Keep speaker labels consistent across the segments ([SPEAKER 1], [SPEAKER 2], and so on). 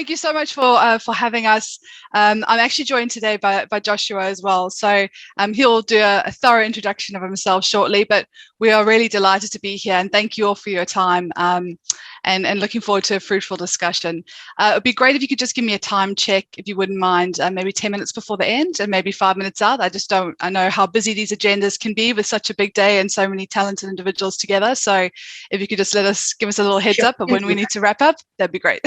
[SPEAKER 1] Thank you so much for having us. I'm actually joined today by Joshua as well. So he'll do a thorough introduction of himself shortly, but we are really delighted to be here and thank you all for your time and looking forward to a fruitful discussion. It'd be great if you could just give me a time check, if you wouldn't mind, maybe 10 minutes before the end and maybe 5 minutes out. I know how busy these agendas can be with such a big day and so many talented individuals together. So if you could just give us a little heads up of when we need to wrap up, that'd be great.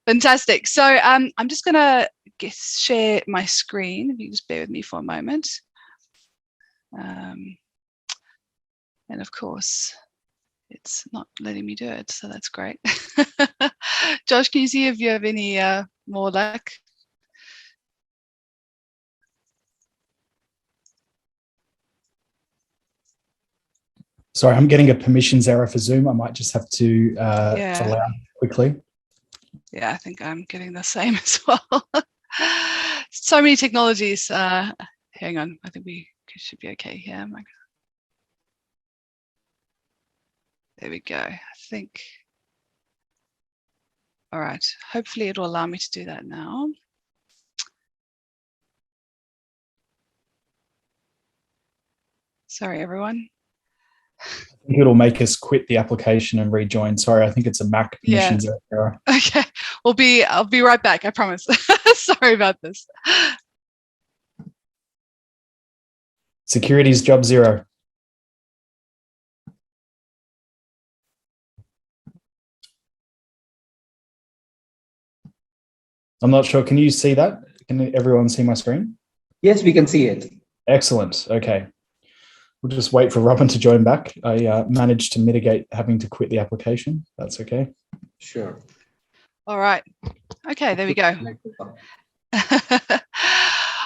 [SPEAKER 1] Fantastic. So I'm just going to share my screen. If you just bear with me for a moment. And of course, it's not letting me do it. So that's great. Josh, can you see if you have any more luck?
[SPEAKER 2] Sorry, I'm getting a permissions error for Zoom. I might just have to allow quickly.
[SPEAKER 1] Yeah, I think I'm getting the same as well. So many technologies. Hang on, I think we should be okay here. There we go. I think. All right. Hopefully it will allow me to do that now. Sorry, everyone.
[SPEAKER 2] I think it'll make us quit the application and rejoin. Sorry, I think it's a Mac permissions error.
[SPEAKER 1] Okay, I'll be right back. I promise. Sorry about this.
[SPEAKER 2] Security's job zero. I'm not sure. Can you see that? Can everyone see my screen?
[SPEAKER 3] Yes, we can see it.
[SPEAKER 2] Excellent. Okay. We'll just wait for Robyn to join back. I managed to mitigate having to quit the application. That's okay.
[SPEAKER 3] Sure.
[SPEAKER 1] All right. Okay, there we go.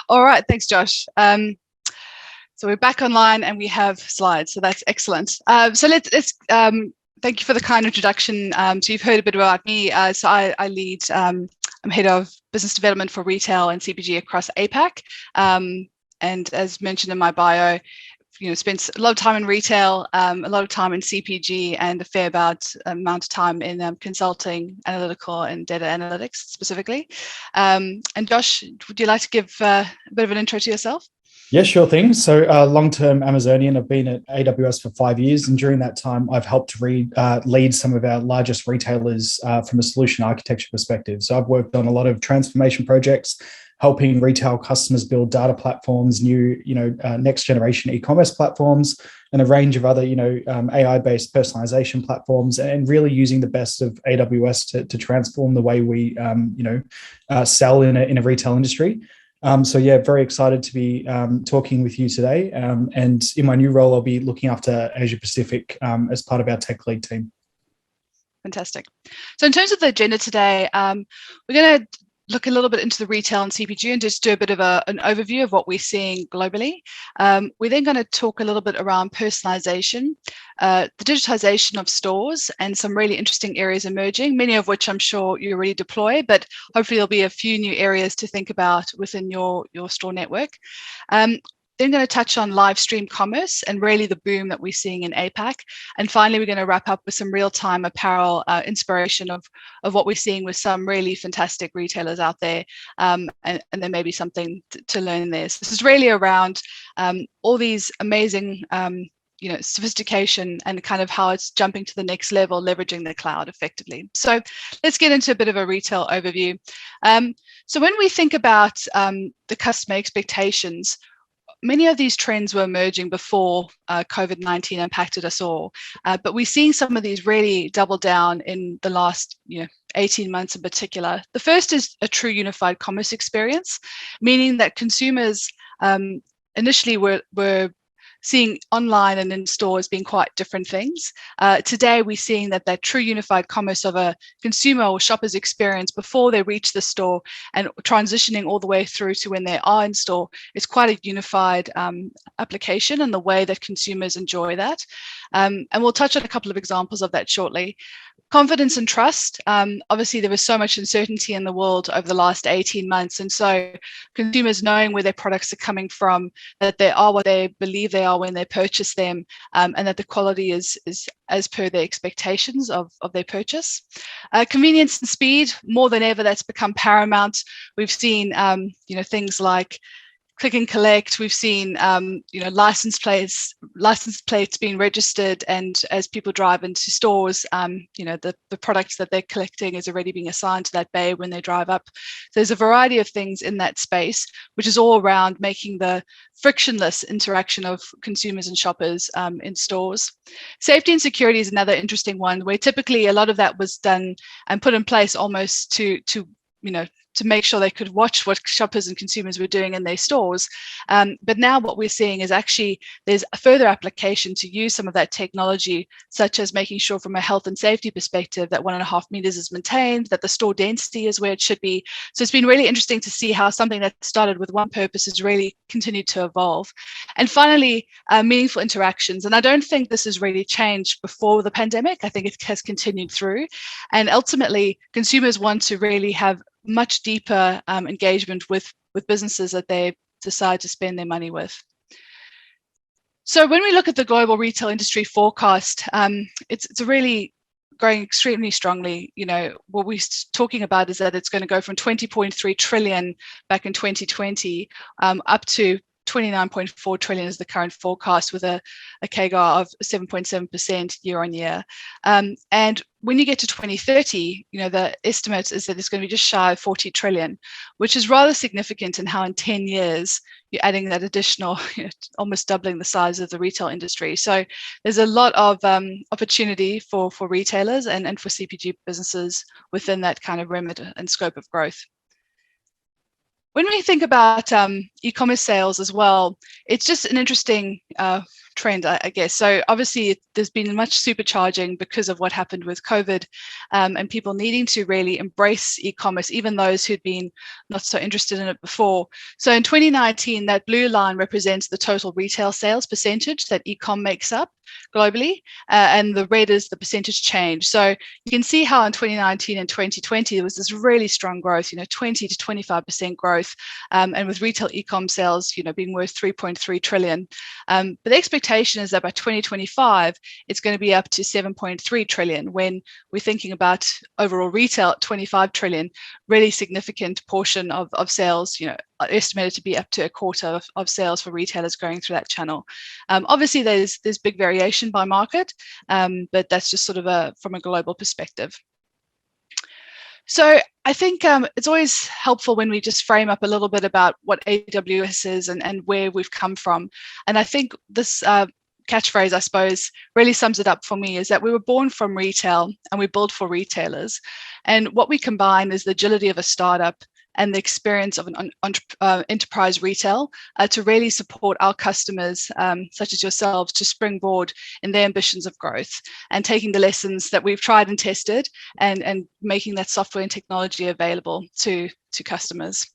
[SPEAKER 1] All right. Thanks, Josh. So we're back online and we have slides. So that's excellent. So let's thank you for the kind introduction. So you've heard a bit about me. So I lead, I'm head of business development for retail and CPG across APAC. And as mentioned in my bio, spent a lot of time in retail, a lot of time in CPG, and a fair amount of time in consulting, analytical, and data analytics specifically. And Josh, would you like to give a bit of an intro to yourself?
[SPEAKER 2] Yeah, sure thing. So long-term Amazonian, I've been at AWS for 5 years, and during that time, I've helped lead some of our largest retailers from a solution architecture perspective. So I've worked on a lot of transformation projects, helping retail customers build data platforms, new, next generation e-commerce platforms, and a range of other, AI-based personalization platforms, and really using the best of AWS to transform the way we, sell in a retail industry. So yeah, very excited to be talking with you today. And in my new role, I'll be looking after Asia Pacific as part of our tech lead team. Fantastic.
[SPEAKER 1] So in terms of the agenda today, we're going to look a little bit into the retail and CPG and just do a bit of an overview of what we're seeing globally. We're then going to talk a little bit around personalization, the digitization of stores, and some really interesting areas emerging, many of which I'm sure you already deploy, but hopefully there'll be a few new areas to think about within your store network. Then going to touch on live stream commerce and really the boom that we're seeing in APAC. And finally, we're going to wrap up with some real-time apparel inspiration of what we're seeing with some really fantastic retailers out there. And there may be something to learn there. So this is really around all these amazing sophistication and kind of how it's jumping to the next level, leveraging the cloud effectively. So let's get into a bit of a retail overview. So when we think about the customer expectations, many of these trends were emerging before COVID-19 impacted us all, but we're seeing some of these really double down in the last 18 months in particular. The first is a true unified commerce experience, meaning that consumers initially were seeing online and in stores being quite different things. Today, we're seeing that true unified commerce of a consumer or shopper's experience before they reach the store and transitioning all the way through to when they are in store is quite a unified application and the way that consumers enjoy that. And we'll touch on a couple of examples of that shortly. Confidence and trust. Obviously, there was so much uncertainty in the world over the last 18 months. And so consumers knowing where their products are coming from, that they are what they believe they are when they purchase them, and that the quality is as per their expectations of their purchase. Convenience and speed, more than ever, that's become paramount. We've seen, things like click and collect. We've seen, license plates being registered, and as people drive into stores, the products that they're collecting is already being assigned to that bay when they drive up. So there's a variety of things in that space, which is all around making the frictionless interaction of consumers and shoppers in stores. Safety and security is another interesting one, where typically a lot of that was done and put in place almost to make sure they could watch what shoppers and consumers were doing in their stores. But now what we're seeing is actually there's a further application to use some of that technology, such as making sure from a health and safety perspective that 1.5 meters is maintained, that the store density is where it should be. So it's been really interesting to see how something that started with one purpose has really continued to evolve. And finally, meaningful interactions. And I don't think this has really changed before the pandemic. I think it has continued through. And ultimately, consumers want to really have much deeper engagement with businesses that they decide to spend their money with. So when we look at the global retail industry forecast, it's really growing extremely strongly. What we're talking about is that it's going to go from 20.3 trillion back in 2020 up to 29.4 trillion is the current forecast, with a CAGR of 7.7% year on year. And when you get to 2030, the estimate is that it's going to be just shy of 40 trillion, which is rather significant in how in 10 years you're adding that additional, almost doubling the size of the retail industry. So there's a lot of opportunity for retailers and for CPG businesses within that kind of remit and scope of growth. When we think about e-commerce sales as well, it's just an interesting trend, I guess. So obviously there's been much supercharging because of what happened with COVID, and people needing to really embrace e-commerce, even those who'd been not so interested in it before. So in 2019, that blue line represents the total retail sales percentage that e-com makes up globally, and the red is the percentage change. So you can see how in 2019 and 2020 there was this really strong growth, 20 to 25% growth, and with retail e-com sales, being worth 3.3 trillion. But the expectation is that by 2025 it's going to be up to 7.3 trillion. When we're thinking about overall retail at 25 trillion, really significant portion of sales, estimated to be up to a quarter of sales for retailers going through that channel. Obviously, there's big variation by market, but that's just sort of from a global perspective. So I think it's always helpful when we just frame up a little bit about what AWS is and where we've come from. And I think this catchphrase, I suppose, really sums it up for me, is that we were born from retail and we build for retailers. And what we combine is the agility of a startup and the experience of an enterprise retail to really support our customers, such as yourselves, to springboard in their ambitions of growth, and taking the lessons that we've tried and tested and making that software and technology available to customers.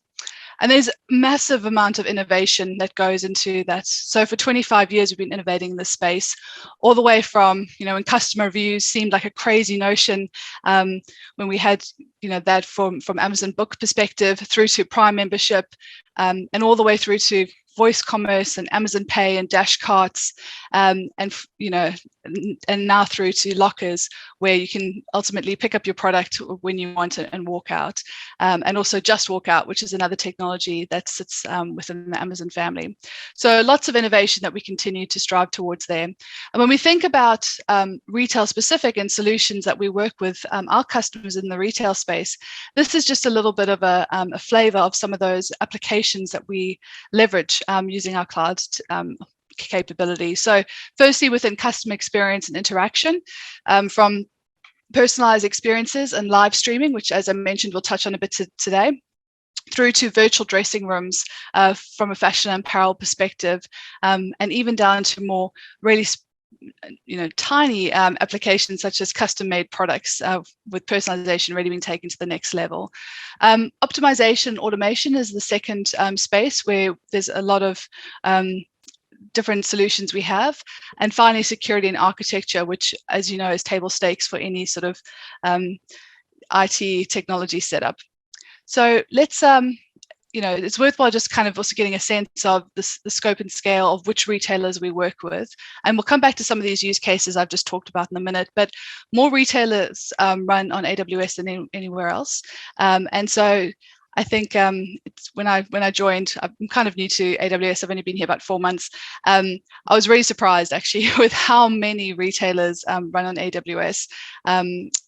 [SPEAKER 1] And there's a massive amount of innovation that goes into that. So for 25 years, we've been innovating in this space, all the way from, when customer reviews seemed like a crazy notion, when we had, that from Amazon Book perspective, through to Prime membership, and all the way through to voice commerce and Amazon Pay and Dash carts, and now through to lockers, where you can ultimately pick up your product when you want it and walk out, and also Just Walk Out, which is another technology that sits within the Amazon family. So lots of innovation that we continue to strive towards there. And when we think about retail specific and solutions that we work with our customers in the retail space, this is just a little bit of a flavor of some of those applications that we leverage using our cloud capability. So firstly, within customer experience and interaction, from personalized experiences and live streaming, which, as I mentioned, we'll touch on a bit today, through to virtual dressing rooms from a fashion and apparel perspective, and even down to more really tiny applications such as custom-made products with personalization really being taken to the next level. Optimization, automation is the second space where there's a lot of different solutions we have. And finally, security and architecture, which, as you know, is table stakes for any sort of IT technology setup. So let's, it's worthwhile just kind of also getting a sense of the scope and scale of which retailers we work with. And we'll come back to some of these use cases I've just talked about in a minute, but more retailers run on AWS than anywhere else. And so I think it's when I joined, I'm kind of new to AWS. I've only been here about 4 months. I was really surprised actually with how many retailers run on AWS.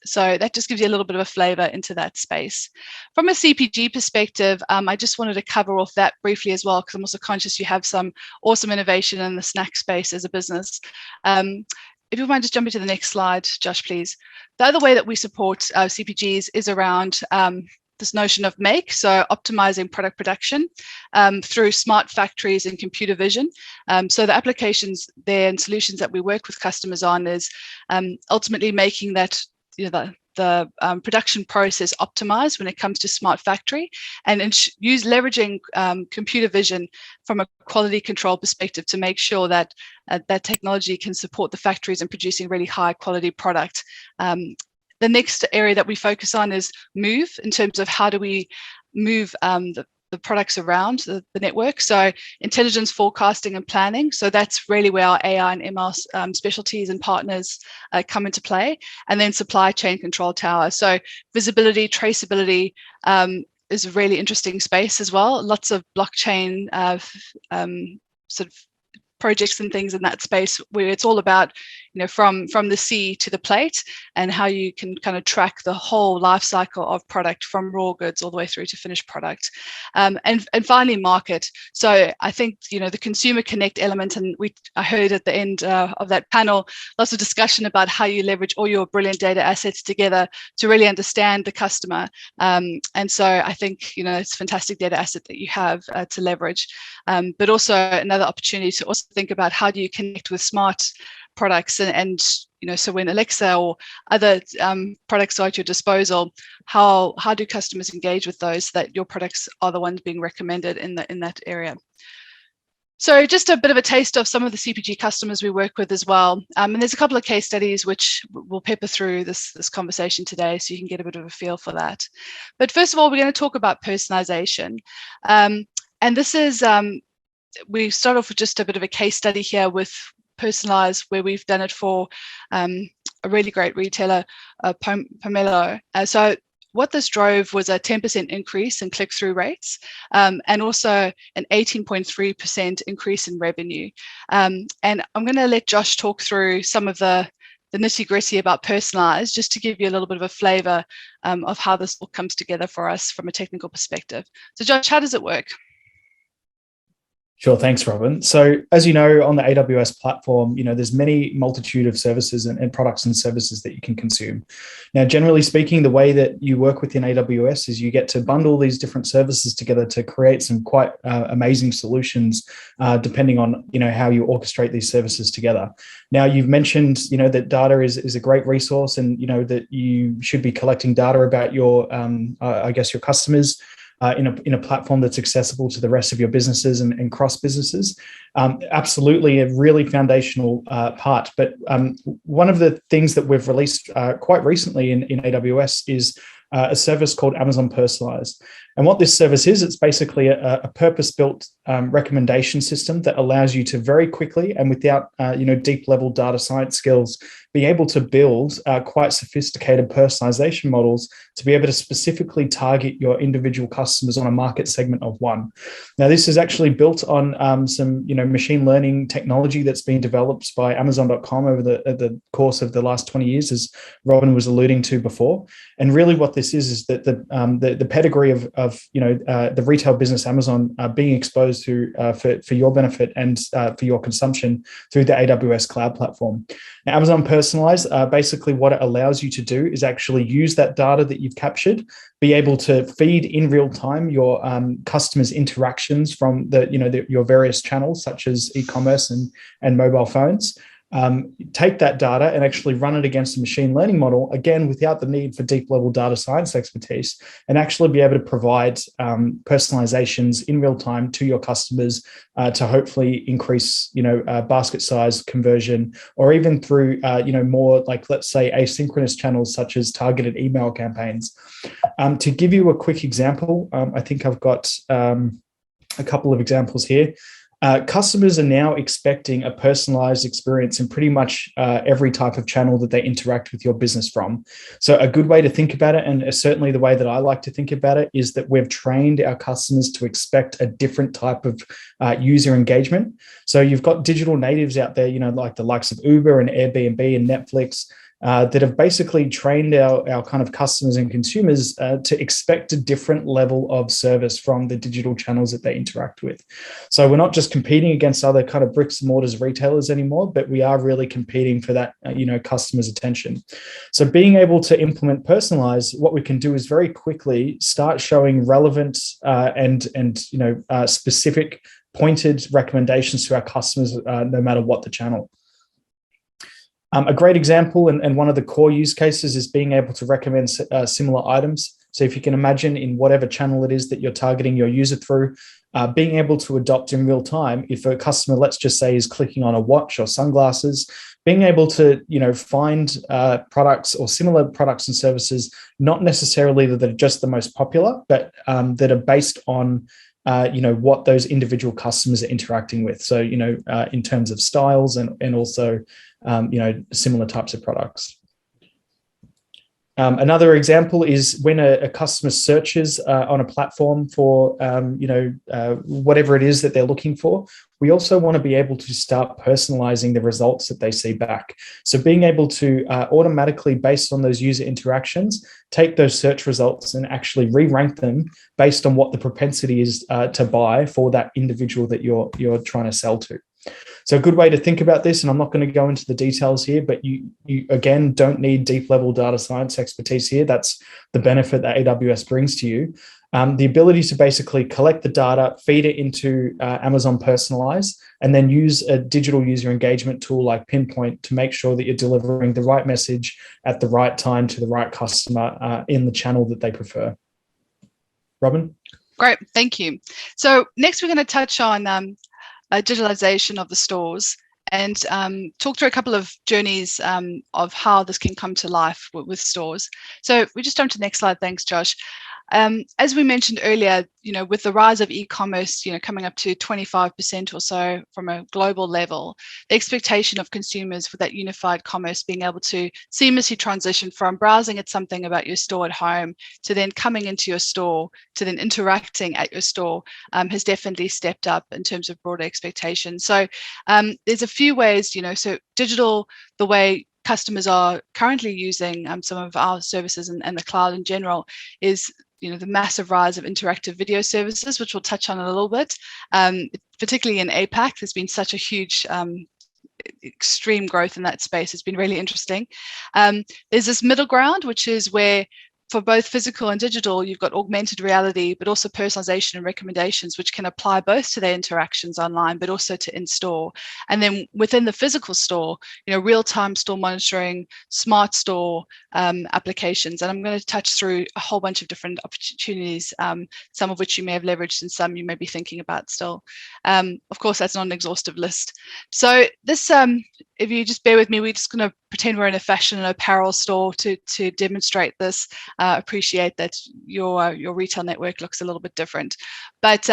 [SPEAKER 1] So that just gives you a little bit of a flavor into that space. From a CPG perspective, I just wanted to cover off that briefly as well, because I'm also conscious you have some awesome innovation in the snack space as a business. If you mind just jumping to the next slide, Josh, please. The other way that we support CPGs is around this notion of make, so optimizing product production through smart factories and computer vision. So the applications there and solutions that we work with customers on is ultimately making that the production process optimized when it comes to smart factory, and leveraging computer vision from a quality control perspective to make sure that that technology can support the factories in producing really high quality product. The next area that we focus on is move, in terms of how do we move the products around the network. So intelligence forecasting and planning. So that's really where our AI and ML specialties and partners come into play. And then supply chain control tower. So visibility, traceability is a really interesting space as well. Lots of blockchain sort of projects and things in that space where it's all about, from the sea to the plate, and how you can kind of track the whole life cycle of product from raw goods all the way through to finished product. And finally, market. So I think, the consumer connect element, and I heard at the end of that panel, lots of discussion about how you leverage all your brilliant data assets together to really understand the customer. And so I think, it's a fantastic data asset that you have to leverage, but also another opportunity to also think about how do you connect with smart products and so when Alexa or other products are at your disposal, how do customers engage with those, so that your products are the ones being recommended in that area. So just a bit of a taste of some of the CPG customers we work with as well. And there's a couple of case studies which will pepper through this conversation today, so you can get a bit of a feel for that. But first of all, we're going to talk about personalization. And this is, we start off with just a bit of a case study here with Personalize, where we've done it for a really great retailer, Pomelo. So what this drove was a 10% increase in click-through rates, and also an 18.3% increase in revenue. And I'm going to let Josh talk through some of the nitty-gritty about Personalize, just to give you a little bit of a flavor of how this all comes together for us from a technical perspective. So Josh, how does it work?
[SPEAKER 2] Sure, thanks, Robyn. So as you know, on the AWS platform, there's many multitude of services and products and services that you can consume. Now, generally speaking, the way that you work within AWS is you get to bundle these different services together to create some quite amazing solutions, depending on, how you orchestrate these services together. Now, you've mentioned, that data is a great resource, and, that you should be collecting data about your, your customers, in a platform that's accessible to the rest of your businesses and cross businesses. Absolutely a really foundational part. But one of the things that we've released quite recently in AWS is a service called Amazon Personalized. And what this service is, it's basically a purpose-built recommendation system that allows you to very quickly and without deep level data science skills, be able to build quite sophisticated personalization models to be able to specifically target your individual customers on a market segment of one. Now, this is actually built on some machine learning technology that's been developed by Amazon.com over the course of the last 20 years, as Robyn was alluding to before. And really, what this is that the pedigree of the retail business Amazon being exposed to for your benefit and for your consumption through the AWS cloud platform. Now, Amazon Personalized, basically what it allows you to do is actually use that data that you've captured, be able to feed in real time your customers' interactions from your various channels, such as e-commerce and mobile phones. take that data and actually run it against a machine learning model, again, without the need for deep level data science expertise, and actually be able to provide personalizations in real time to your customers to hopefully increase, basket size conversion, or even through, more like, let's say, asynchronous channels such as targeted email campaigns. To give you a quick example, I think I've got a couple of examples here. Customers are now expecting a personalized experience in pretty much every type of channel that they interact with your business from. So a good way to think about it, and certainly the way that I like to think about it, is that we've trained our customers to expect a different type of user engagement. So you've got digital natives out there, like the likes of Uber and Airbnb and Netflix, that have basically trained our kind of customers and consumers to expect a different level of service from the digital channels that they interact with. So we're not just competing against other kind of bricks and mortars retailers anymore, but we are really competing for that, customers' attention. So being able to implement personalize, what we can do is very quickly start showing relevant and specific pointed recommendations to our customers, no matter what the channel. A great example and one of the core use cases is being able to recommend similar items. So if you can imagine, in whatever channel it is that you're targeting your user through, being able to adopt in real time, if a customer, let's just say, is clicking on a watch or sunglasses, being able to find products or similar products and services, not necessarily that are just the most popular, but that are based on what those individual customers are interacting with. So, in terms of styles and also, similar types of products. Another example is when a customer searches on a platform for, whatever it is that they're looking for, we also want to be able to start personalizing the results that they see back. So being able to automatically, based on those user interactions, take those search results and actually re-rank them based on what the propensity is to buy for that individual that you're trying to sell to. So a good way to think about this, and I'm not going to go into the details here, but you again don't need deep level data science expertise here. That's the benefit that AWS brings to you. The ability to basically collect the data, feed it into Amazon Personalize, and then use a digital user engagement tool like Pinpoint to make sure that you're delivering the right message at the right time to the right customer in the channel that they prefer. Robyn?
[SPEAKER 1] Great, thank you. So next we're going to touch on digitalization of the stores and talk through a couple of journeys of how this can come to life with stores. So we just jump to the next slide. Thanks, Josh. As we mentioned earlier, with the rise of e-commerce, coming up to 25% or so from a global level, the expectation of consumers for that unified commerce being able to seamlessly transition from browsing at something about your store at home to then coming into your store to then interacting at your store has definitely stepped up in terms of broader expectations. So there's a few ways, so digital, the way customers are currently using some of our services and the cloud in general is the massive rise of interactive video services, which we'll touch on a little bit. Particularly in APAC, there's been such a huge extreme growth in that space. It's been really interesting. There's this middle ground, which is where for both physical and digital, you've got augmented reality, but also personalization and recommendations, which can apply both to their interactions online, but also to in-store. And then within the physical store, real-time store monitoring, smart store applications. And I'm going to touch through a whole bunch of different opportunities, some of which you may have leveraged and some you may be thinking about still. Of course, that's not an exhaustive list. So this, if you just bear with me, we're just going to pretend we're in a fashion and apparel store to demonstrate this. Appreciate that your retail network looks a little bit different, but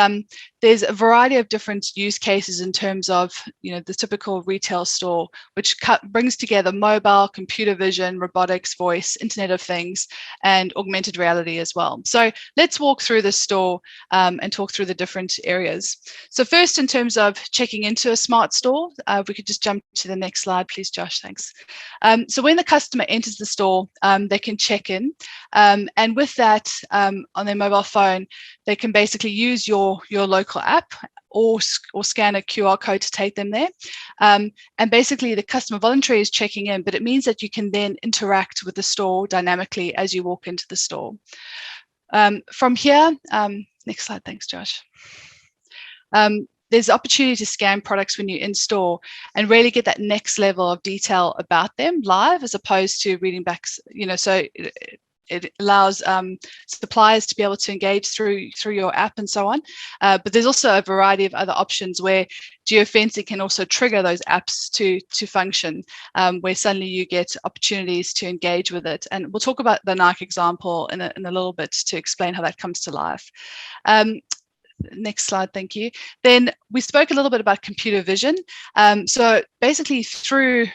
[SPEAKER 1] there's a variety of different use cases in terms of the typical retail store, which brings together mobile, computer vision, robotics, voice, Internet of Things, and augmented reality as well. So let's walk through the store and talk through the different areas. So first, in terms of checking into a smart store, if we could just jump to the next slide, please, Josh. Thanks. So when the customer enters the store, they can check in. And with that, on their mobile phone, they can basically use your local app or scan a QR code to take them there. And basically, the customer voluntarily is checking in, but it means that you can then interact with the store dynamically as you walk into the store. From here, next slide, thanks, Josh. there's opportunity to scan products when you're in store and really get that next level of detail about them live, as opposed to reading back, so it allows suppliers to be able to engage through your app and so on. But there's also a variety of other options where geofencing can also trigger those apps to function, where suddenly you get opportunities to engage with it. And we'll talk about the Nike example in a little bit to explain how that comes to life. Next slide, thank you. Then we spoke a little bit about computer vision. So basically through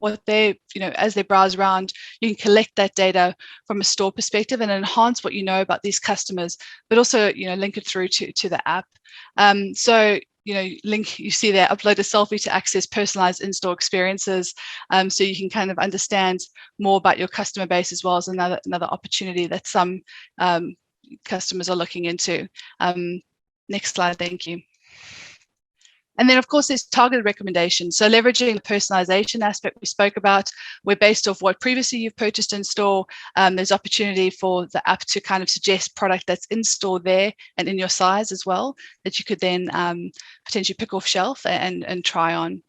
[SPEAKER 1] what they, as they browse around, you can collect that data from a store perspective and enhance what you know about these customers, but also, link it through to the app. So, you see there, upload a selfie to access personalized in-store experiences. So you can kind of understand more about your customer base, as well as another opportunity that some customers are looking into. Next slide, thank you. And then, of course, there's targeted recommendations. So leveraging the personalization aspect we spoke about, where based off what previously you've purchased in store, there's opportunity for the app to kind of suggest product that's in store there and in your size as well, that you could then potentially pick off shelf and try on.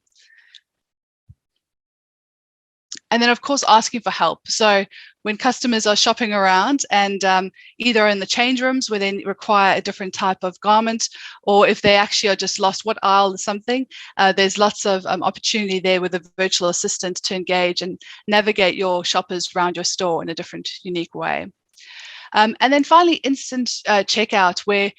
[SPEAKER 1] And then, of course, asking for help. So when customers are shopping around and either in the change rooms where they require a different type of garment, or if they actually are just lost what aisle or something, there's lots of opportunity there with a virtual assistant to engage and navigate your shoppers around your store in a different, unique way. And then finally, instant checkout, where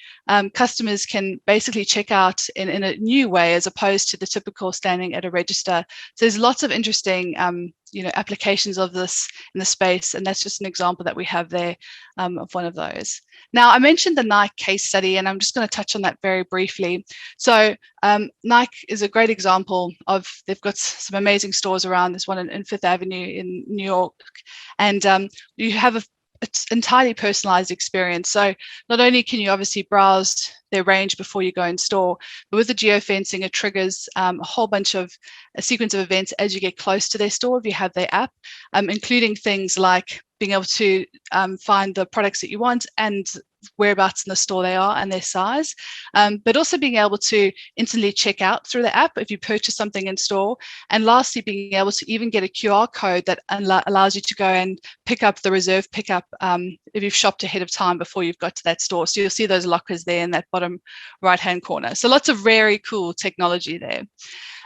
[SPEAKER 1] customers can basically check out in a new way, as opposed to the typical standing at a register. So there's lots of interesting applications of this in the space, and that's just an example that we have there of one of those. Now, I mentioned the Nike case study, and I'm just going to touch on that very briefly. So Nike is a great example of, they've got some amazing stores around. There's one in Fifth Avenue in New York, and you have it's entirely personalized experience. So not only can you obviously browse their range before you go in store, but with the geofencing, it triggers a whole bunch of a sequence of events as you get close to their store if you have their app, including things like being able to find the products that you want and whereabouts in the store they are and their size, but also being able to instantly check out through the app if you purchase something in store. And lastly, being able to even get a QR code that allows you to go and pick up the reserve pickup if you've shopped ahead of time before you've got to that store. So you'll see those lockers there in that bottom right-hand corner. So lots of very cool technology there.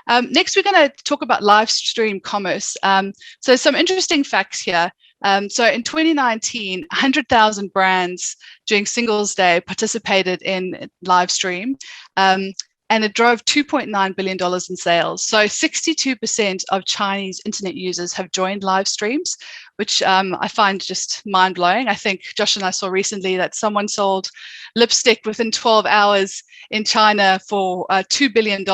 [SPEAKER 1] Next, we're going to talk about live stream commerce. So some interesting facts here. So in 2019, 100,000 brands during Singles Day participated in live stream, and it drove $2.9 billion in sales. So 62% of Chinese internet users have joined live streams, which I find just mind-blowing. I think Josh and I saw recently that someone sold lipstick within 12 hours in China for $2 billion.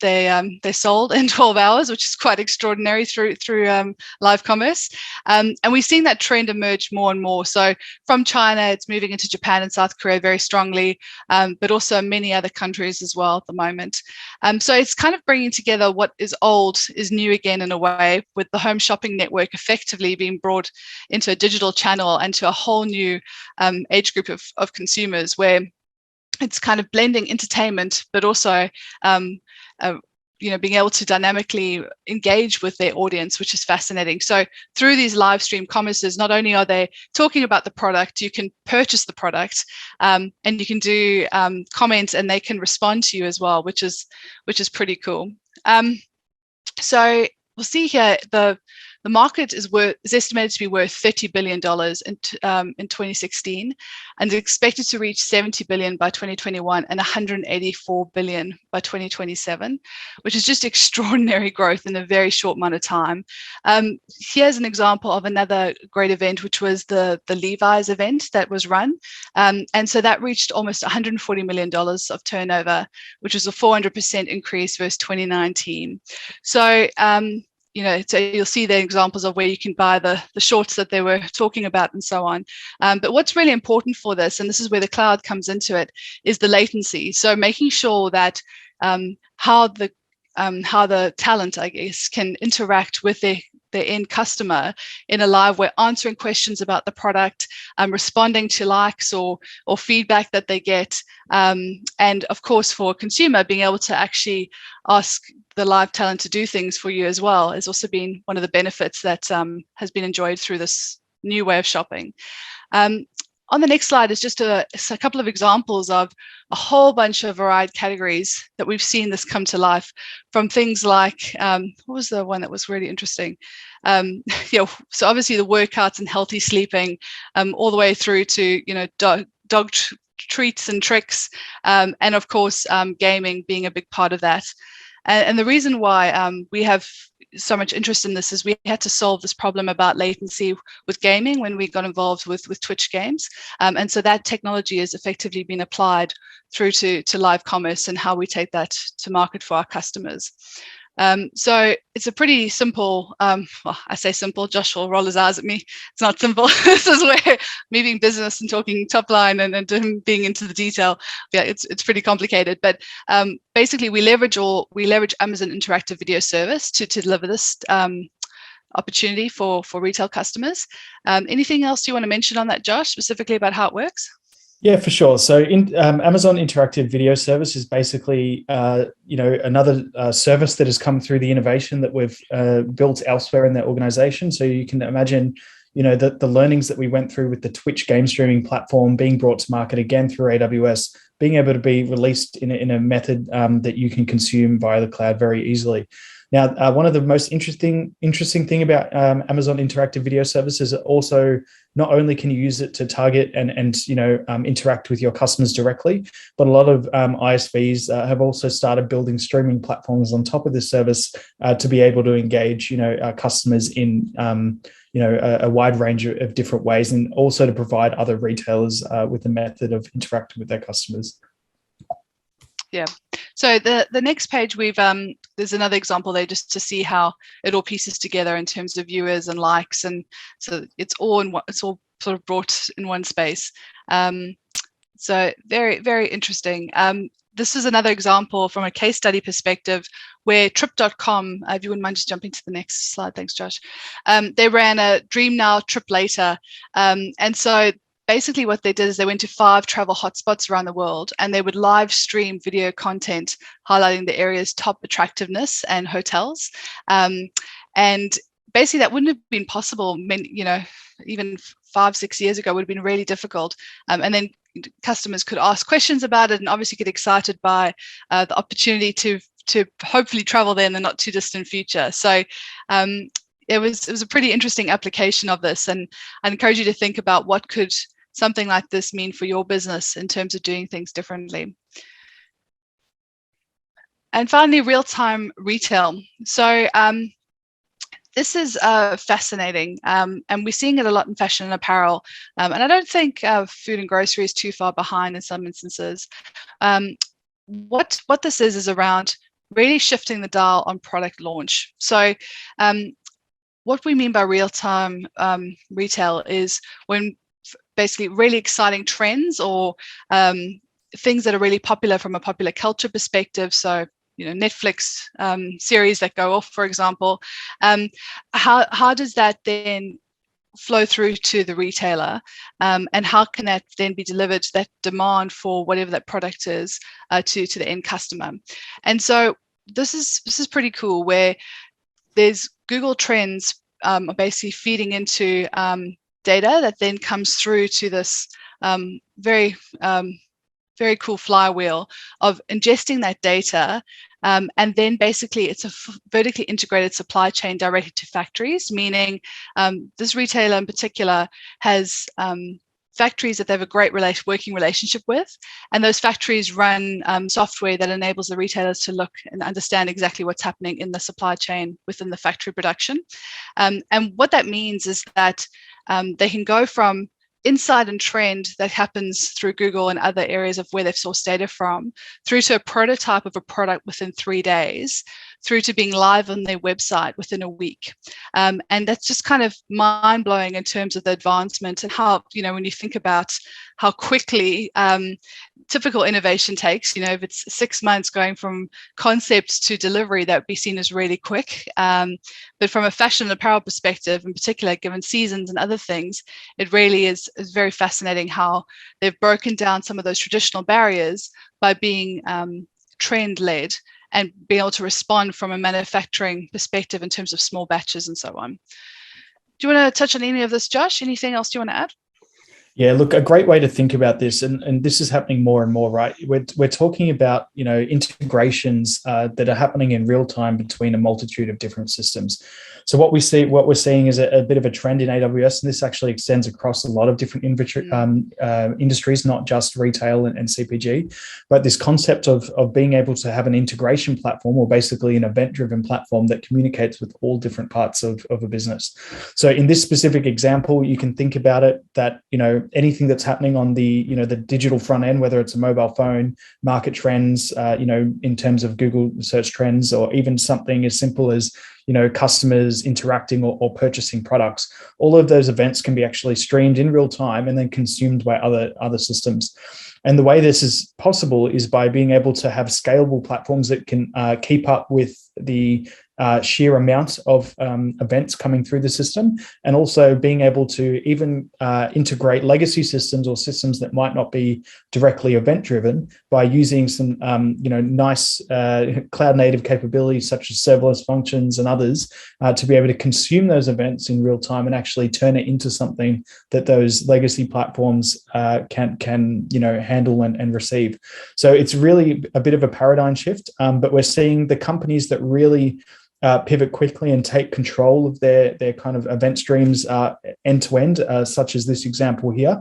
[SPEAKER 1] They sold in 12 hours, which is quite extraordinary through live commerce. And we've seen that trend emerge more and more. So from China, it's moving into Japan and South Korea very strongly, but also many other countries as well at the moment. So it's kind of bringing together what is old is new again in a way, with the home shopping network effectively being brought into a digital channel and to a whole new age group of consumers, where it's kind of blending entertainment, but also being able to dynamically engage with their audience, which is fascinating. So through these live stream commerces, not only are they talking about the product, you can purchase the product, and you can do comments, and they can respond to you as well, which is pretty cool. So we'll see here the market is estimated to be worth $30 billion in 2016, and is expected to reach $70 billion by 2021 and $184 billion by 2027, which is just extraordinary growth in a very short amount of time. Here's an example of another great event, which was the Levi's event that was run. And so that reached almost $140 million of turnover, which was a 400% increase versus 2019. So, so you'll see the examples of where you can buy the shorts that they were talking about and so on. But what's really important for this, and this is where the cloud comes into it, is the latency. So making sure that how the talent, I guess, can interact with their their end customer in a live way, answering questions about the product, responding to likes or feedback that they get, and of course for a consumer, being able to actually ask the live talent to do things for you as well has also been one of the benefits that has been enjoyed through this new way of shopping. On the next slide is just a couple of examples of a whole bunch of varied categories that we've seen this come to life, from things like, what was the one that was really interesting? So obviously the workouts and healthy sleeping, all the way through to, dog treats and tricks, and of course, gaming being a big part of that. And the reason why we have so much interest in this is we had to solve this problem about latency with gaming when we got involved with Twitch games. And so that technology has effectively been applied through to live commerce and how we take that to market for our customers. So it's a pretty simple, well, I say simple, Josh will roll his eyes at me. It's not simple. This is where me being business and talking top line and him being into the detail, yeah, it's pretty complicated. But basically we leverage Amazon Interactive Video Service to deliver this opportunity for retail customers. Anything else you want to mention on that, Josh, specifically about how it works?
[SPEAKER 2] Yeah, for sure. So Amazon Interactive Video Service is basically, another service that has come through the innovation that we've built elsewhere in their organization. So you can imagine, the learnings that we went through with the Twitch game streaming platform being brought to market again through AWS, being able to be released in a method that you can consume via the cloud very easily. Now, one of the most interesting thing about Amazon Interactive Video Service is also not only can you use it to target and interact with your customers directly, but a lot of ISVs have also started building streaming platforms on top of this service to be able to engage our customers in a wide range of different ways, and also to provide other retailers with a method of interacting with their customers.
[SPEAKER 1] Yeah. So the next page, there's another example there just to see how it all pieces together in terms of viewers and likes, and so it's all sort of brought in one space. So very, very interesting. This is another example from a case study perspective where Trip.com, if you wouldn't mind just jumping to the next slide, thanks, Josh. They ran a Dream Now, Trip Later, and so basically what they did is they went to 5 travel hotspots around the world, and they would live stream video content highlighting the area's top attractiveness and hotels. And basically that wouldn't have been possible, even 5-6 years ago would have been really difficult. And then customers could ask questions about it and obviously get excited by the opportunity to hopefully travel there in the not too distant future. So it was a pretty interesting application of this, and I encourage you to think about what could something like this mean for your business in terms of doing things differently. And finally, real-time retail. So this is fascinating, and we're seeing it a lot in fashion and apparel. And I don't think food and grocery is too far behind in some instances. What this is around really shifting the dial on product launch. So what we mean by real-time retail is when basically really exciting trends or things that are really popular from a popular culture perspective. So, Netflix series that go off, for example, how does that then flow through to the retailer, and how can that then be delivered, that demand for whatever that product is, to the end customer? And so this is pretty cool, where there's Google Trends are basically feeding into data that then comes through to this very cool flywheel of ingesting that data, and then basically it's a vertically integrated supply chain directly to factories, meaning this retailer in particular has factories that they have a great working relationship with, and those factories run software that enables the retailers to look and understand exactly what's happening in the supply chain within the factory production. And what that means is that they can go from insight and trend that happens through Google and other areas of where they've sourced data from, through to a prototype of a product within 3 days, through to being live on their website within a week. And that's just kind of mind-blowing in terms of the advancement and how, when you think about how quickly typical innovation takes, if it's 6 months going from concept to delivery, that would be seen as really quick. But from a fashion and apparel perspective, in particular, given seasons and other things, it really is very fascinating how they've broken down some of those traditional barriers by being trend-led and being able to respond from a manufacturing perspective in terms of small batches and so on. Do you want to touch on any of this, Josh? Anything else you want to add?
[SPEAKER 2] Yeah, look, a great way to think about this, and this is happening more and more, right? We're talking about, integrations that are happening in real time between a multitude of different systems. So what we're seeing is a bit of a trend in AWS, and this actually extends across a lot of different industries, not just retail and CPG, but this concept of being able to have an integration platform, or basically an event-driven platform that communicates with all different parts of a business. So in this specific example, you can think about it that, anything that's happening on the, the digital front end, whether it's a mobile phone, market trends, in terms of Google search trends, or even something as simple as, customers interacting or purchasing products. All of those events can be actually streamed in real time and then consumed by other systems. And the way this is possible is by being able to have scalable platforms that can keep up with the sheer amount of events coming through the system, and also being able to even integrate legacy systems or systems that might not be directly event driven by using some nice cloud native capabilities such as serverless functions and others to be able to consume those events in real time and actually turn it into something that those legacy platforms can handle and receive. So it's really a bit of a paradigm shift, but we're seeing the companies that really pivot quickly and take control of their kind of event streams end to end, such as this example here.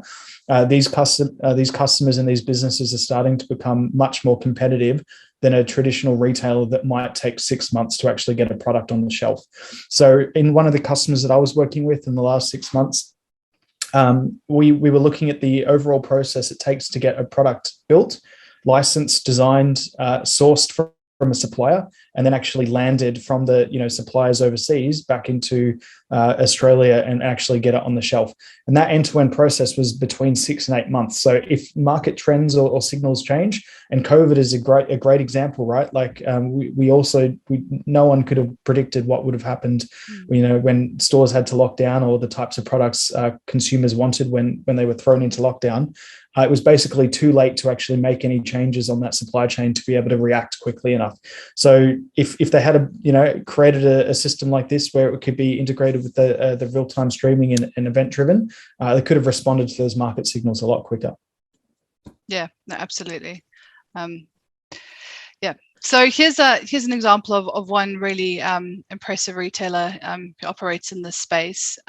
[SPEAKER 2] These customers and these businesses are starting to become much more competitive than a traditional retailer that might take 6 months to actually get a product on the shelf. So in one of the customers that I was working with in the last 6 months, we were looking at the overall process it takes to get a product built, licensed, designed, sourced from a supplier, and then actually landed from the suppliers overseas back into Australia and actually get it on the shelf. And that end-to-end process was between 6 and 8 months. So if market trends or signals change, and COVID is a great example, right? Like no one could have predicted what would have happened, when stores had to lock down, or the types of products consumers wanted when they were thrown into lockdown. It was basically too late to actually make any changes on that supply chain to be able to react quickly enough. So if they had created a system like this where it could be integrated with the real-time streaming and event-driven, they could have responded to those market signals a lot quicker.
[SPEAKER 1] Yeah, no, absolutely. Yeah. So here's an example of one really impressive retailer who operates in this space.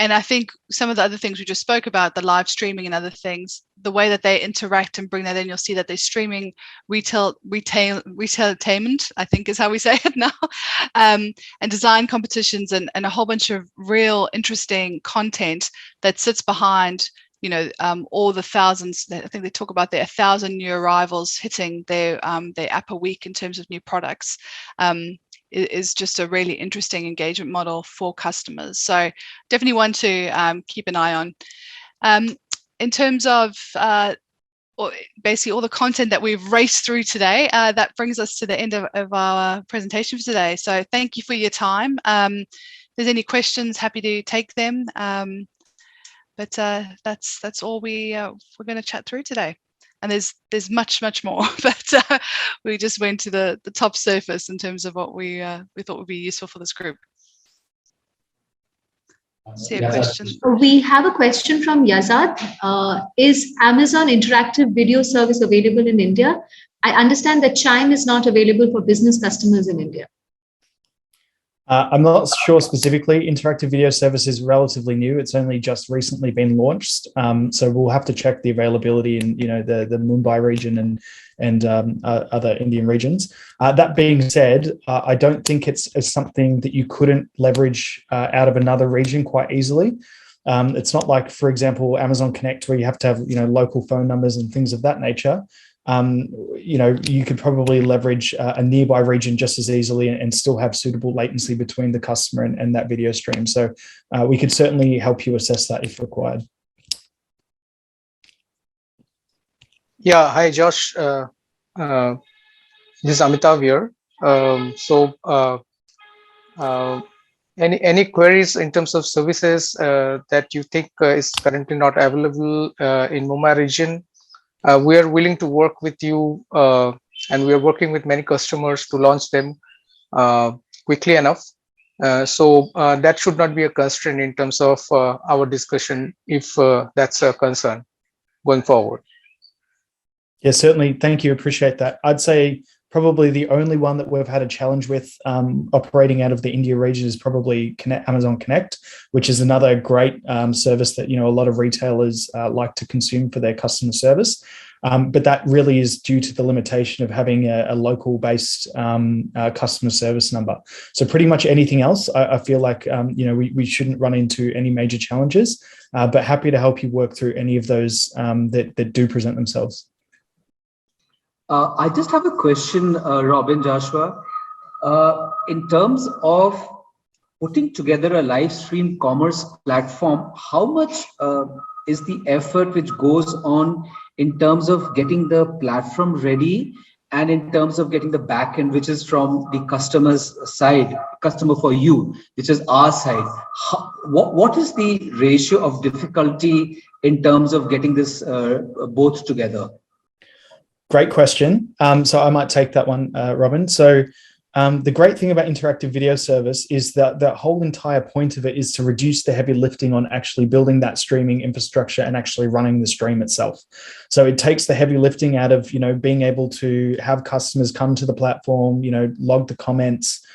[SPEAKER 1] And I think some of the other things we just spoke about, the live streaming and other things, the way that they interact and bring that in, you'll see that they're streaming retailtainment, I think is how we say it now, and design competitions and a whole bunch of real interesting content that sits behind all the thousands. I think they talk about there 1,000 new arrivals hitting their app a week in terms of new products. Is just a really interesting engagement model for customers. So definitely one to keep an eye on. In terms of basically all the content that we've raced through today, that brings us to the end of our presentation for today. So thank you for your time. If there's any questions, happy to take them. But that's all we're going to chat through today. And there's much more, but we just went to the top surface in terms of what we thought would be useful for this group. See a question.
[SPEAKER 4] We have a question from Yazad. Is Amazon Interactive Video Service available in India? I understand that Chime is not available for business customers in India.
[SPEAKER 2] I'm not sure specifically. Interactive video service is relatively new. It's only just recently been launched. So we'll have to check the availability in the Mumbai region and other Indian regions. That being said, I don't think it's something that you couldn't leverage out of another region quite easily. It's not like, for example, Amazon Connect, where you have to have local phone numbers and things of that nature. you could probably leverage a nearby region just as easily and still have suitable latency between the customer and that video stream. So we could certainly help you assess that if required.
[SPEAKER 5] Yeah, hi Josh. This is Amitav here. Any queries in terms of services that you think is currently not available in Mumbai region? We are willing to work with you, and we are working with many customers to launch them quickly enough. That should not be a constraint in terms of our discussion, if that's a concern going forward.
[SPEAKER 2] Yeah, certainly. Thank you. Appreciate that. I'd say probably the only one that we've had a challenge with operating out of the India region is probably Amazon Connect, which is another great service that a lot of retailers like to consume for their customer service. But that really is due to the limitation of having a local-based customer service number. So pretty much anything else, I feel like we shouldn't run into any major challenges. But happy to help you work through any of those that do present themselves.
[SPEAKER 3] I just have a question, Robyn, Joshua. In terms of putting together a live stream commerce platform, how much is the effort which goes on in terms of getting the platform ready and in terms of getting the backend, which is from the customer's side, customer for you, which is our side? What is the ratio of difficulty in terms of getting this both together?
[SPEAKER 2] Great question. So I might take that one, Robyn. So the great thing about interactive video service is that the whole entire point of it is to reduce the heavy lifting on actually building that streaming infrastructure and actually running the stream itself. So it takes the heavy lifting out of, being able to have customers come to the platform, log the comments,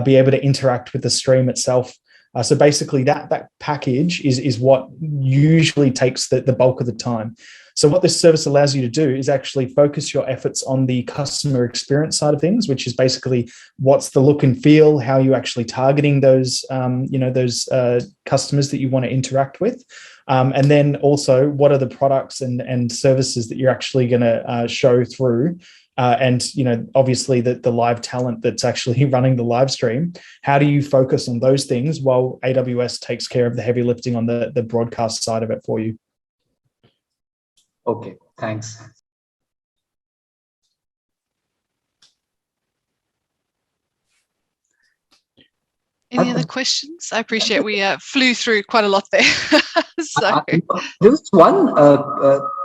[SPEAKER 2] be able to interact with the stream itself. So basically that package is what usually takes the bulk of the time. So what this service allows you to do is actually focus your efforts on the customer experience side of things, which is basically what's the look and feel, how you actually targeting those, customers that you want to interact with. And then also what are the products and services that you're actually going to show through. And obviously the live talent that's actually running the live stream. How do you focus on those things while AWS takes care of the heavy lifting on the broadcast side of it for you?
[SPEAKER 3] Okay, thanks.
[SPEAKER 1] Any other questions? I appreciate we flew through quite a lot there. So.
[SPEAKER 3] Just one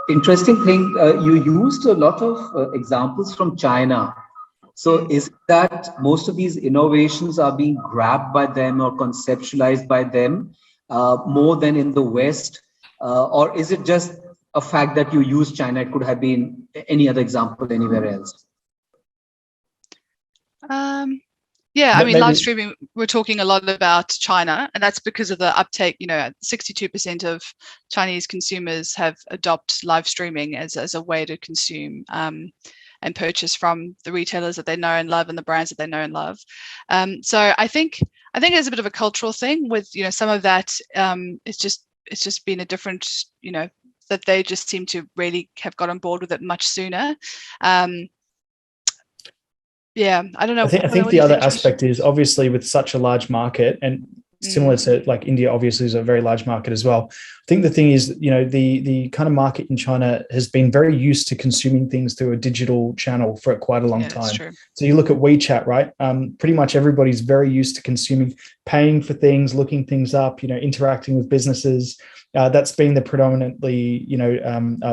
[SPEAKER 3] interesting thing. You used a lot of examples from China. So is that most of these innovations are being grabbed by them or conceptualized by them more than in the West? Or is it just a fact that you use China? It could have been any other example anywhere else.
[SPEAKER 1] Yeah, I mean, live streaming, we're talking a lot about China, and that's because of the uptake. 62% of Chinese consumers have adopted live streaming as a way to consume and purchase from the retailers that they know and love and the brands that they know and love. So I think there's a bit of a cultural thing with some of that. It's just been a different that they just seem to really have got on board with it much sooner. Yeah, I don't know.
[SPEAKER 2] I think the other aspect is obviously with such a large market and similar to like India, obviously is a very large market as well. I think the thing is, the kind of market in China has been very used to consuming things through a digital channel for quite a long time. That's true. So you look at WeChat, right? Pretty much everybody's very used to consuming, paying for things, looking things up, interacting with businesses. That's been the predominantly,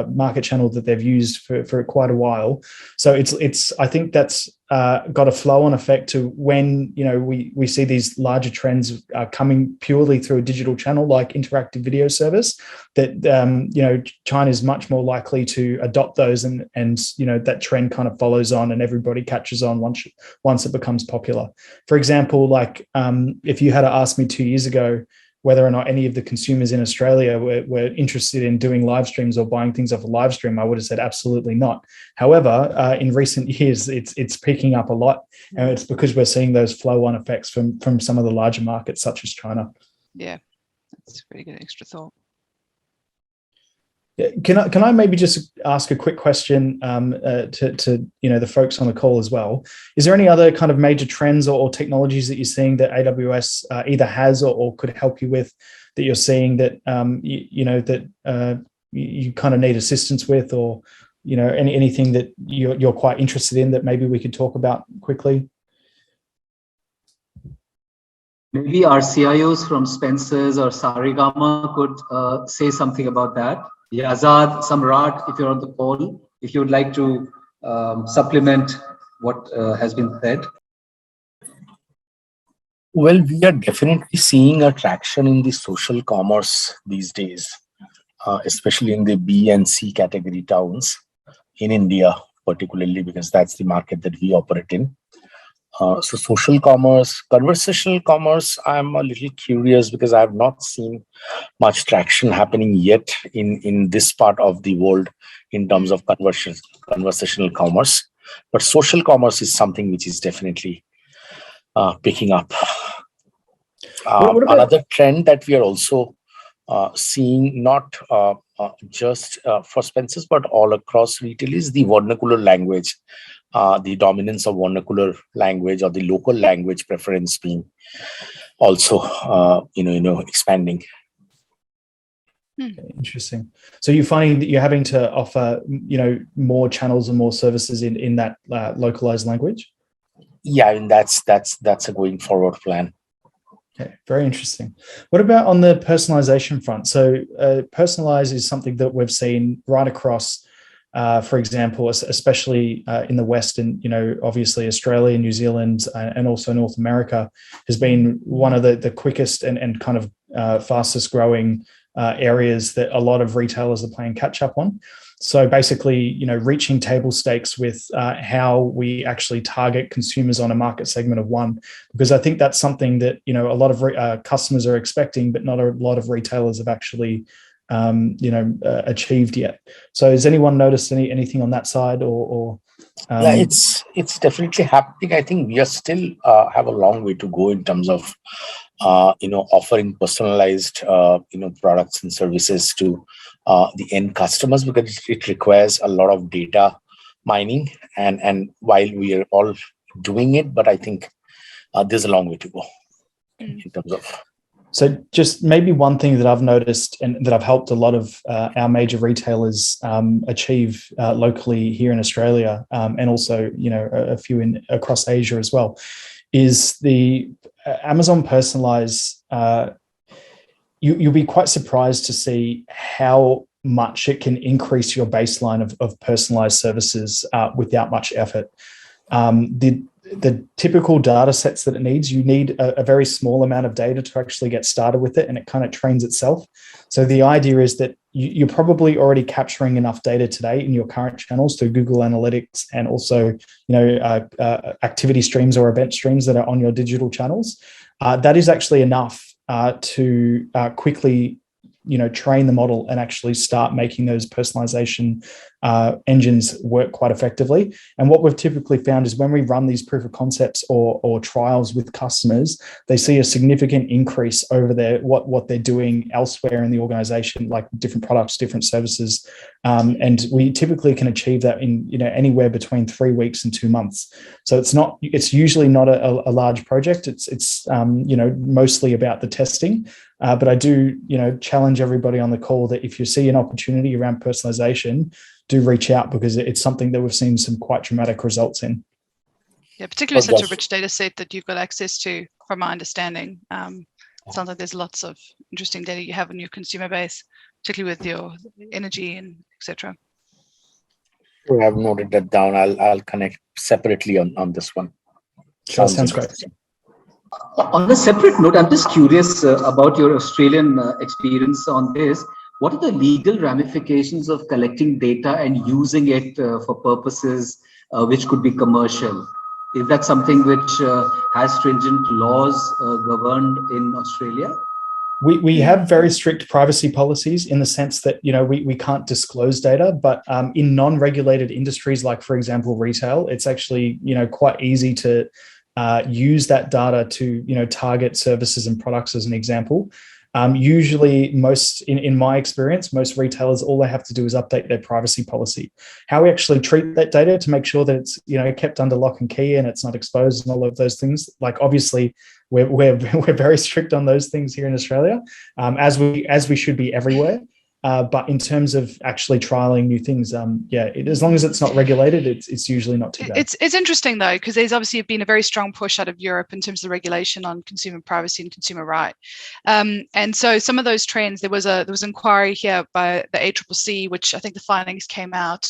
[SPEAKER 2] market channel that they've used for quite a while. So it's I think that's got a flow-on effect to when we see these larger trends coming purely through a digital channel like interactive video service. That China is much more likely to adopt those, and that trend kind of follows on, and everybody catches on once it becomes popular. For example, like if you had asked me 2 years ago whether or not any of the consumers in Australia were interested in doing live streams or buying things off a live stream, I would have said absolutely not. However, in recent years, it's picking up a lot, and it's because we're seeing those flow-on effects from some of the larger markets, such as China.
[SPEAKER 1] Yeah, that's a pretty good extra thought.
[SPEAKER 2] Can I maybe just ask a quick question to the folks on the call as well? Is there any other kind of major trends or technologies that you're seeing that AWS either has or could help you with, that you're seeing that you kind of need assistance with, or anything that you're quite interested in that maybe we could talk about quickly?
[SPEAKER 3] Maybe our CIOs from Spencer's or Sarigama could say something about that. Yazad, Samrat, if you're on the call, if you would like to supplement what has been said.
[SPEAKER 6] Well, we are definitely seeing a traction in the social commerce these days, especially in the B and C category towns in India, particularly because that's the market that we operate in. So social commerce, conversational commerce, I'm a little curious because I have not seen much traction happening yet in this part of the world in terms of conversational commerce. But social commerce is something which is definitely picking up. Another trend that we are also seeing, not just for Spencer's, but all across retail, is the vernacular language. The dominance of vernacular language or the local language preference being also, expanding.
[SPEAKER 2] Interesting. So you're finding that you're having to offer, more channels and more services in that localized language?
[SPEAKER 6] Yeah, and that's a going forward plan.
[SPEAKER 2] Okay, very interesting. What about on the personalization front? So personalize is something that we've seen right across, for example, especially in the West, and obviously Australia, New Zealand, and also North America has been one of the quickest and kind of fastest growing areas that a lot of retailers are playing catch up on. So basically, reaching table stakes with how we actually target consumers on a market segment of one, because I think that's something that a lot of customers are expecting, but not a lot of retailers have actually achieved yet. So has anyone noticed anything on that side, or
[SPEAKER 6] yeah, it's definitely happening. I think we are still have a long way to go in terms of offering personalized products and services to the end customers, because it requires a lot of data mining, and while we are all doing it, but I think there's a long way to go in terms of.
[SPEAKER 2] So just maybe one thing that I've noticed and that I've helped a lot of our major retailers achieve locally here in Australia, and also a few across Asia as well, is the Amazon Personalize. You'll be quite surprised to see how much it can increase your baseline of personalized services without much effort. The typical data sets that it needs, you need a very small amount of data to actually get started with it, and it kind of trains itself. So the idea is that you're probably already capturing enough data today in your current channels through Google Analytics, and also activity streams or event streams that are on your digital channels. That is actually enough to quickly train the model and actually start making those personalization engines work quite effectively. And what we've typically found is when we run these proof of concepts or trials with customers, they see a significant increase over what they're doing elsewhere in the organization, like different products, different services. And we typically can achieve that in anywhere between 3 weeks and 2 months. So it's usually not a large project. It's mostly about the testing. But I do, challenge everybody on the call that if you see an opportunity around personalization, do reach out, because it's something that we've seen some quite dramatic results in.
[SPEAKER 1] Yeah, particularly such a rich data set that you've got access to, from my understanding. It sounds like there's lots of interesting data you have in your consumer base, particularly with your energy and etc.
[SPEAKER 6] Sure, I've noted that down. I'll connect separately on this one.
[SPEAKER 2] Sounds great.
[SPEAKER 3] On a separate note, I'm just curious about your Australian experience on this. What are the legal ramifications of collecting data and using it for purposes which could be commercial? Is that something which has stringent laws governed in Australia?
[SPEAKER 2] We have very strict privacy policies in the sense that we can't disclose data, but in non-regulated industries, like for example retail, it's actually quite easy to use that data to target services and products, as an example. Usually, in my experience, most retailers, all they have to do is update their privacy policy. How we actually treat that data to make sure that it's kept under lock and key and it's not exposed and all of those things. Like obviously, we're very strict on those things here in Australia, as we should be everywhere. But in terms of actually trialing new things, as long as it's not regulated, it's usually not too bad.
[SPEAKER 1] It's interesting though, because there's obviously been a very strong push out of Europe in terms of the regulation on consumer privacy and consumer right. And so some of those trends, there was an inquiry here by the ACCC, which I think the findings came out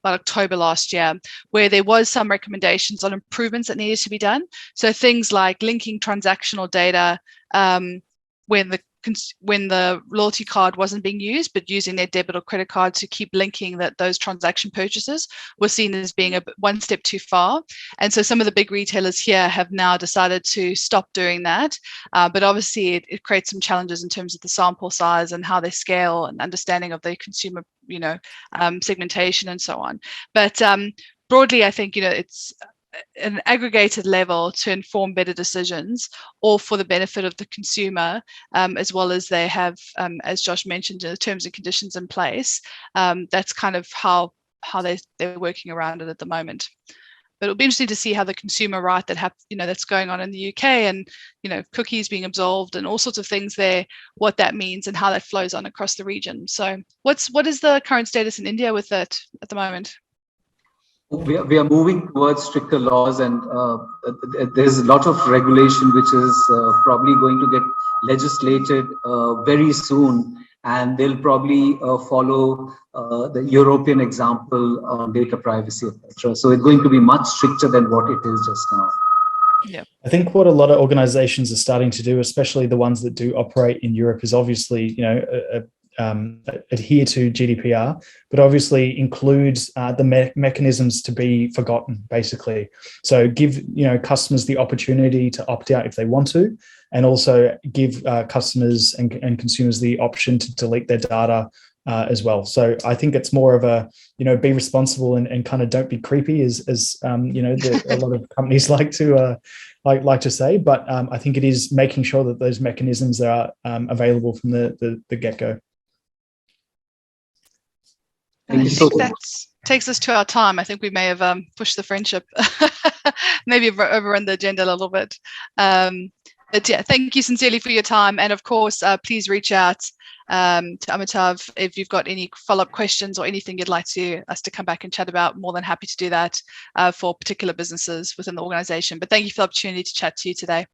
[SPEAKER 1] about October last year, where there was some recommendations on improvements that needed to be done. So things like linking transactional data when the loyalty card wasn't being used, but using their debit or credit card to keep linking those transaction purchases was seen as being one step too far. And so some of the big retailers here have now decided to stop doing that. But obviously it creates some challenges in terms of the sample size and how they scale and understanding of the consumer, segmentation and so on. But broadly, I think, it's an aggregated level to inform better decisions, all for the benefit of the consumer, as well as they have, as Josh mentioned, the terms and conditions in place. That's kind of how they're working around it at the moment. But it'll be interesting to see how the consumer right that's going on in the UK and cookies being absolved and all sorts of things there, what that means and how that flows on across the region. So what is the current status in India with that at the moment?
[SPEAKER 3] We are moving towards stricter laws, and there's a lot of regulation which is probably going to get legislated very soon, and they'll probably follow the European example on data privacy, etc. So it's going to be much stricter than what it is just now.
[SPEAKER 1] Yeah,
[SPEAKER 2] I think what a lot of organizations are starting to do, especially the ones that do operate in Europe, is obviously adhere to GDPR, but obviously includes the mechanisms to be forgotten, basically. So give customers the opportunity to opt out if they want to, and also give customers and consumers the option to delete their data as well. So I think it's more of a be responsible and kind of don't be creepy, as a lot of companies like to say. But I think it is making sure that those mechanisms are available from the get-go.
[SPEAKER 1] I think that takes us to our time. I think we may have pushed the friendship, maybe overrun the agenda a little bit. But yeah, thank you sincerely for your time. And of course, please reach out to Amitav if you've got any follow-up questions or anything you'd like us to come back and chat about. More than happy to do that for particular businesses within the organization. But thank you for the opportunity to chat to you today.